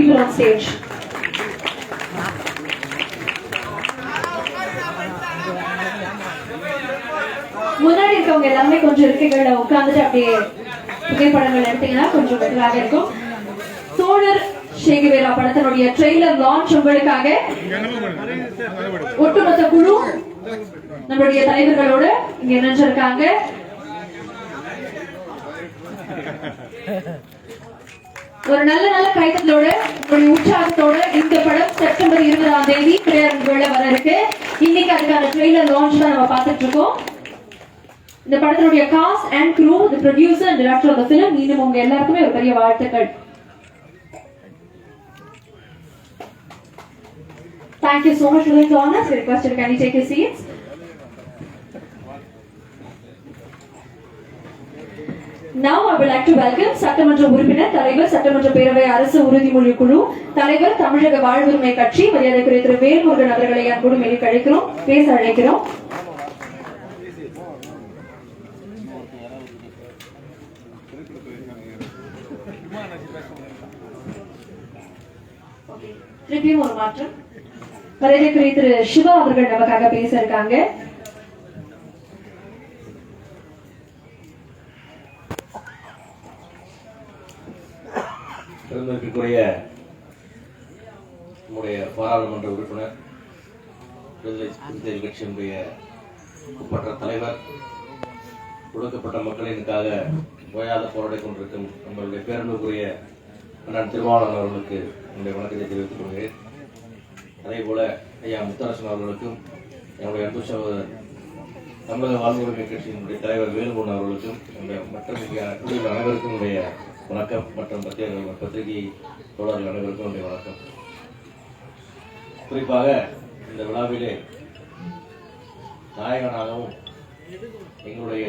people on stage. முன்னாடி இருக்கவங்க எல்லாமே கொஞ்சம் இருக்கைகள்ல உட்கார்ந்துட்டு அப்படியே புகைப்படங்கள் எடுத்தீங்கன்னா கொஞ்சம் பெட்டராக இருக்கும். தோழர் சேகுவேரா படத்தினுடைய ட்ரெய்லர் லான்ச் உங்களுக்காக ஒட்டுமொத்த குழு நம்மளுடைய தலைவர்களோடு இங்க நினைச்சிருக்காங்க. ஒரு நல்ல நல்ல கைத்தலோட ஒரு உற்சாகத்தோட இந்த படம் செப்டம்பர் 20ஆம் தேதி திரையரங்குல வர இருக்கு. இன்னைக்கு அதுக்கான ட்ரெய்லர் லான்ச் தான் நம்ம பார்த்துட்டு இருக்கோம். இந்த படத்தினுடைய cast and crew, the producer and director of the film, மீண்டும் உங்க எல்லாருக்குமே ஒரு பெரிய வாழ்த்துக்கள். Thank you so much for the honors. We request you, can you take your seats? Now I would like to welcome சட்டமன்ற உறுப்பினர், தலைவர், சட்டமன்ற பேரவை அரசு உறுதிமொழி குழு தலைவர், தமிழக வாழ்வுரிமை கட்சி மரியாதைக்குரிய திரு வேல்முருகன் அவர்களை அன்போடு மேலே அழைக்கிறோம், பேச அழைக்கிறோம். திருப்பியும் ஒரு மாற்றம். மரியாதைக்குரிய திரு சிவா அவர்கள் நமக்காக பேச இருக்காங்க. பெருமதிப்பிற்குரிய நம்முடைய பாராளுமன்ற உறுப்பினர், விடுதலை சிறுத்தைகள் கட்சியினுடைய ஒப்பற்ற தலைவர், ஒடுக்கப்பட்ட மக்களினுக்காக ஓயாத போராடி கொண்டிருக்கும் நம்மளுடைய பேரன்புக்குரிய அண்ணன் திருமாவளவன் அவர்களுக்கு என்னுடைய வணக்கத்தை தெரிவித்துக் கொள்கிறேன். அதே போல ஐயா முத்தரசன் அவர்களுக்கும், என்னுடைய அன்பு சகோதரர் தமிழக வாழ்வுரிமை கட்சியினுடைய தலைவர் வேலுமூன் அவர்களுக்கும், என்னுடைய மற்ற குழுவில் அனைவருக்கும் என்னுடைய வணக்கம். மற்றும் பத்திரிகை தோழர்கள் அனைவருக்கும் என்னுடைய வணக்கம். குறிப்பாக இந்த விழாவிலே நாயகனாகவும் எங்களுடைய